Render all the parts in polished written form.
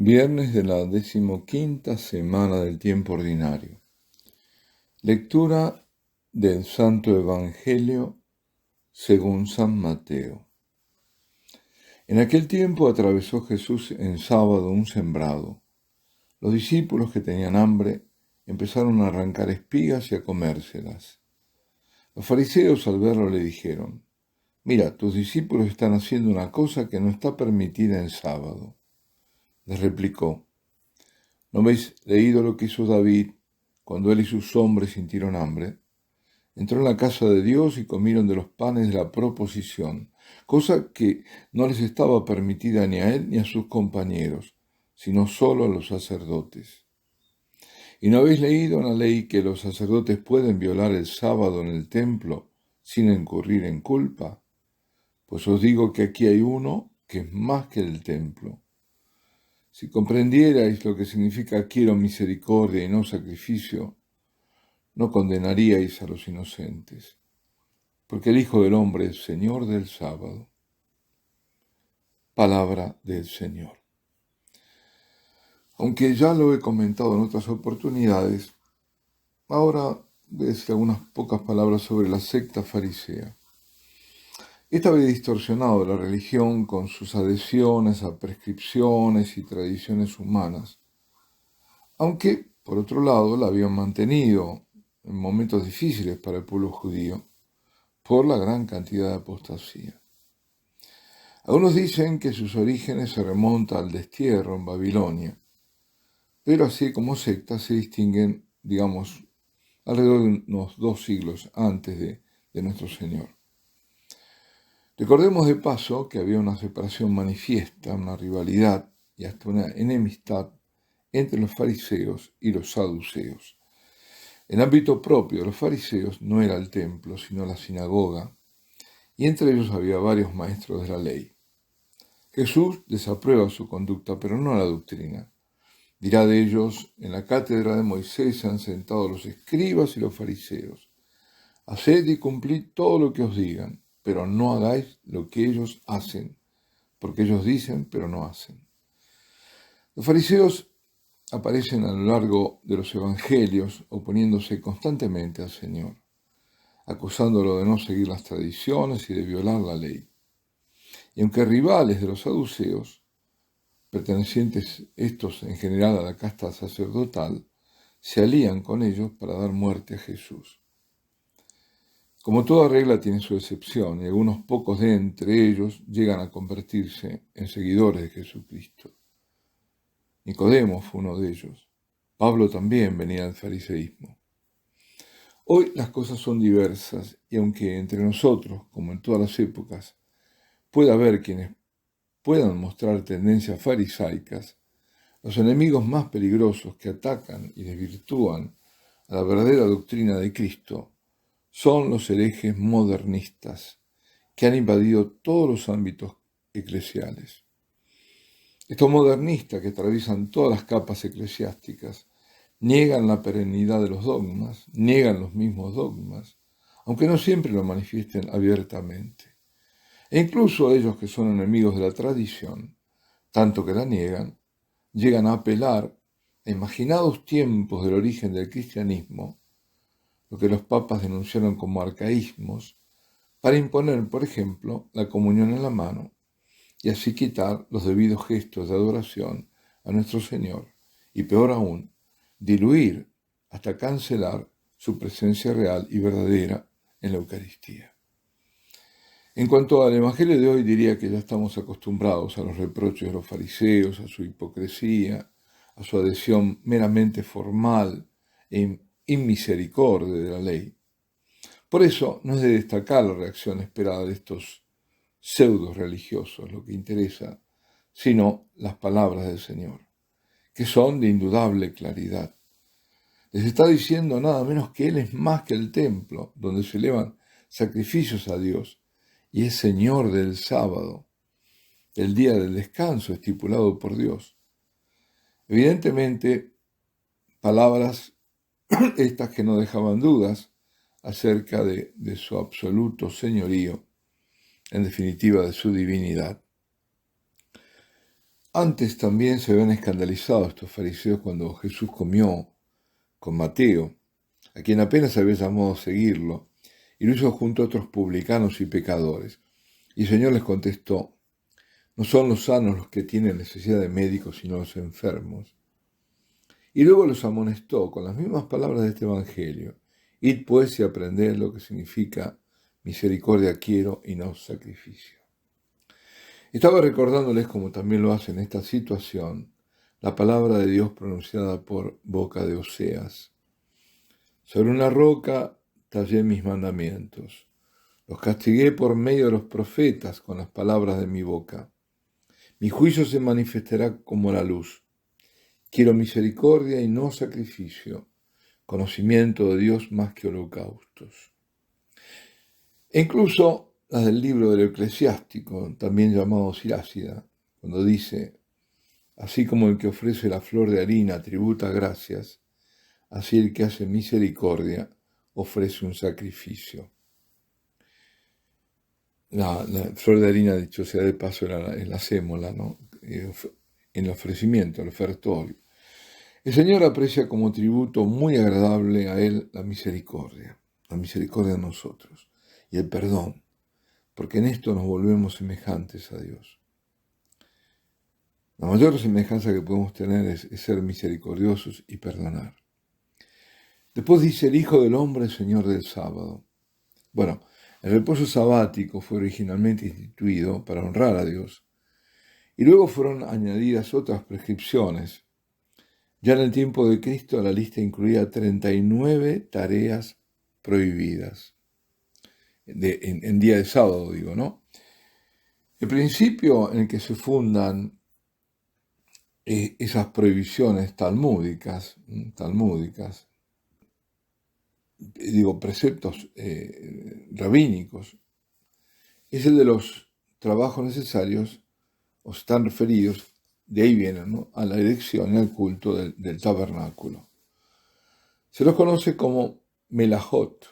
Viernes de la 15ª semana del tiempo ordinario. Lectura del Santo Evangelio según San Mateo. En aquel tiempo atravesó Jesús en sábado un sembrado. Los discípulos que tenían hambre empezaron a arrancar espigas y a comérselas. Los fariseos al verlo le dijeron: «Mira, tus discípulos están haciendo una cosa que no está permitida en sábado». Les replicó: ¿No habéis leído lo que hizo David cuando él y sus hombres sintieron hambre? Entró en la casa de Dios y comieron de los panes de la proposición, cosa que no les estaba permitida ni a él ni a sus compañeros, sino solo a los sacerdotes. ¿Y no habéis leído en la ley que los sacerdotes pueden violar el sábado en el templo sin incurrir en culpa? Pues os digo que aquí hay uno que es más que el templo. Si comprendierais lo que significa quiero misericordia y no sacrificio, no condenaríais a los inocentes, porque el Hijo del Hombre es Señor del sábado. Palabra del Señor. Aunque ya lo he comentado en otras oportunidades, ahora voy a decir algunas pocas palabras sobre la secta farisea. Esta había distorsionado la religión con sus adhesiones a prescripciones y tradiciones humanas, aunque, por otro lado, la habían mantenido en momentos difíciles para el pueblo judío por la gran cantidad de apostasía. Algunos dicen que sus orígenes se remontan al destierro en Babilonia, pero así como sectas se distinguen, alrededor de unos 2 siglos antes de nuestro Señor. Recordemos de paso que había una separación manifiesta, una rivalidad y hasta una enemistad entre los fariseos y los saduceos. En ámbito propio de los fariseos no era el templo, sino la sinagoga, y entre ellos había varios maestros de la ley. Jesús desaprueba su conducta, pero no la doctrina. Dirá de ellos: en la cátedra de Moisés se han sentado los escribas y los fariseos. Haced y cumplid todo lo que os digan, pero no hagáis lo que ellos hacen, porque ellos dicen, pero no hacen. Los fariseos aparecen a lo largo de los evangelios oponiéndose constantemente al Señor, acusándolo de no seguir las tradiciones y de violar la ley. Y aunque rivales de los saduceos, pertenecientes estos en general a la casta sacerdotal, se alían con ellos para dar muerte a Jesús. Como toda regla tiene su excepción, y algunos pocos de entre ellos llegan a convertirse en seguidores de Jesucristo. Nicodemo fue uno de ellos. Pablo también venía del fariseísmo. Hoy las cosas son diversas, y aunque entre nosotros, como en todas las épocas, puede haber quienes puedan mostrar tendencias farisaicas, los enemigos más peligrosos que atacan y desvirtúan a la verdadera doctrina de Cristo son los herejes modernistas que han invadido todos los ámbitos eclesiales. Estos modernistas que atraviesan todas las capas eclesiásticas niegan la perennidad de los dogmas, niegan los mismos dogmas, aunque no siempre lo manifiesten abiertamente. E incluso ellos que son enemigos de la tradición, tanto que la niegan, llegan a apelar a imaginados tiempos del origen del cristianismo, lo que los papas denunciaron como arcaísmos, para imponer, por ejemplo, la comunión en la mano y así quitar los debidos gestos de adoración a nuestro Señor y, peor aún, diluir hasta cancelar su presencia real y verdadera en la Eucaristía. En cuanto al Evangelio de hoy, diría que ya estamos acostumbrados a los reproches de los fariseos, a su hipocresía, a su adhesión meramente formal e inmisericordia de la ley. Por eso no es de destacar la reacción esperada de estos pseudo religiosos lo que interesa, sino las palabras del Señor, que son de indudable claridad. Les está diciendo nada menos que Él es más que el templo, donde se elevan sacrificios a Dios, y es Señor del sábado, el día del descanso estipulado por Dios. Evidentemente, palabras estas que no dejaban dudas acerca de su absoluto señorío, en definitiva de su divinidad. Antes también se habían escandalizado estos fariseos cuando Jesús comió con Mateo, a quien apenas había llamado a seguirlo, y lo hizo junto a otros publicanos y pecadores. Y el Señor les contestó: no son los sanos los que tienen necesidad de médicos, sino los enfermos. Y luego los amonestó con las mismas palabras de este Evangelio: id pues y aprended lo que significa misericordia quiero y no sacrificio. Estaba recordándoles, como también lo hace en esta situación, la palabra de Dios pronunciada por boca de Oseas: sobre una roca tallé mis mandamientos, los castigué por medio de los profetas con las palabras de mi boca. Mi juicio se manifestará como la luz. Quiero misericordia y no sacrificio, conocimiento de Dios más que holocaustos. E incluso las del libro del Eclesiástico, también llamado Sirácida, cuando dice: así como el que ofrece la flor de harina tributa gracias, así el que hace misericordia ofrece un sacrificio. La flor de harina, dicho sea de paso, es la sémola, ¿no? En el ofrecimiento, el ofertorio. El Señor aprecia como tributo muy agradable a Él la misericordia de nosotros y el perdón, porque en esto nos volvemos semejantes a Dios. La mayor semejanza que podemos tener es ser misericordiosos y perdonar. Después dice: el Hijo del Hombre es Señor del sábado. Bueno, el reposo sabático fue originalmente instituido para honrar a Dios, y luego fueron añadidas otras prescripciones. Ya en el tiempo de Cristo la lista incluía 39 tareas prohibidas, en día de sábado, digo, ¿no? El principio en el que se fundan esas prohibiciones talmúdicas, preceptos rabínicos, es el de los trabajos necesarios, o están referidos, de ahí vienen, ¿no?, a la erección y al culto del tabernáculo. Se los conoce como melajot.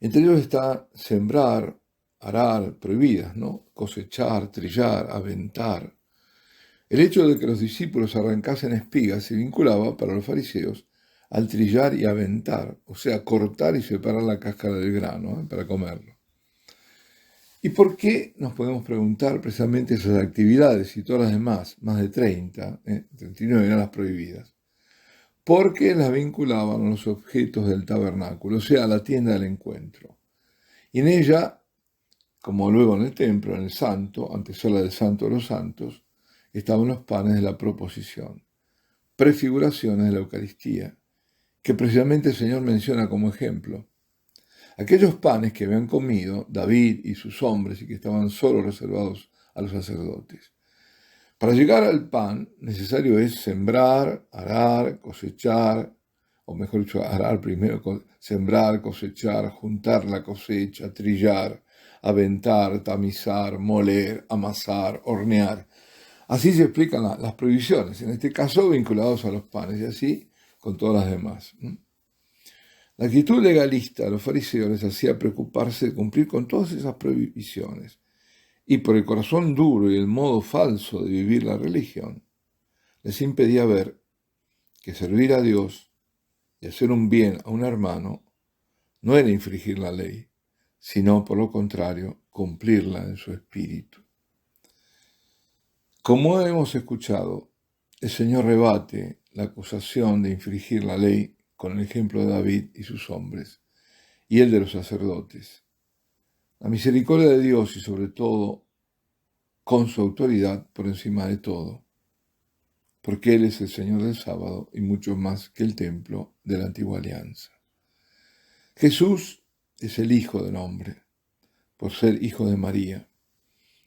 Entre ellos está sembrar, arar, prohibidas, ¿no?, cosechar, trillar, aventar. El hecho de que los discípulos arrancasen espigas se vinculaba para los fariseos al trillar y aventar, o sea, cortar y separar la cáscara del grano para comerlo. ¿Y por qué, nos podemos preguntar, precisamente esas actividades y todas las demás, más de 39 eran las prohibidas? Porque las vinculaban a los objetos del tabernáculo, o sea, a la tienda del encuentro. Y en ella, como luego en el templo, en el santo, antesala del santo de los santos, estaban los panes de la proposición, prefiguraciones de la Eucaristía, que precisamente el Señor menciona como ejemplo. Aquellos panes que habían comido David y sus hombres y que estaban solo reservados a los sacerdotes. Para llegar al pan, necesario es sembrar, arar, cosechar, o mejor dicho, arar primero, sembrar, cosechar, juntar la cosecha, trillar, aventar, tamizar, moler, amasar, hornear. Así se explican las prohibiciones, en este caso vinculados a los panes, y así con todas las demás. La actitud legalista de los fariseos les hacía preocuparse de cumplir con todas esas prohibiciones, y por el corazón duro y el modo falso de vivir la religión, les impedía ver que servir a Dios y hacer un bien a un hermano no era infringir la ley, sino por lo contrario, cumplirla en su espíritu. Como hemos escuchado, el Señor rebate la acusación de infringir la ley con el ejemplo de David y sus hombres, y el de los sacerdotes. La misericordia de Dios y sobre todo con su autoridad por encima de todo, porque Él es el Señor del sábado y mucho más que el templo de la antigua alianza. Jesús es el Hijo del Hombre, por ser Hijo de María,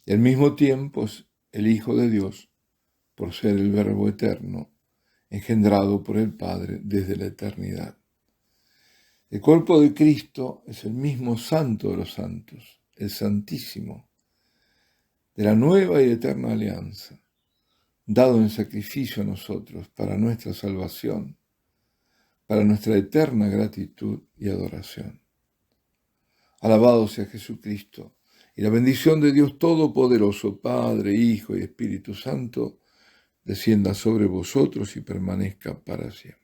y al mismo tiempo es el Hijo de Dios, por ser el Verbo eterno, engendrado por el Padre desde la eternidad. El cuerpo de Cristo es el mismo Santo de los santos, el Santísimo, de la nueva y eterna alianza, dado en sacrificio a nosotros para nuestra salvación, para nuestra eterna gratitud y adoración. Alabado sea Jesucristo, Y la bendición de Dios Todopoderoso, Padre, Hijo y Espíritu Santo, descienda sobre vosotros y permanezca para siempre.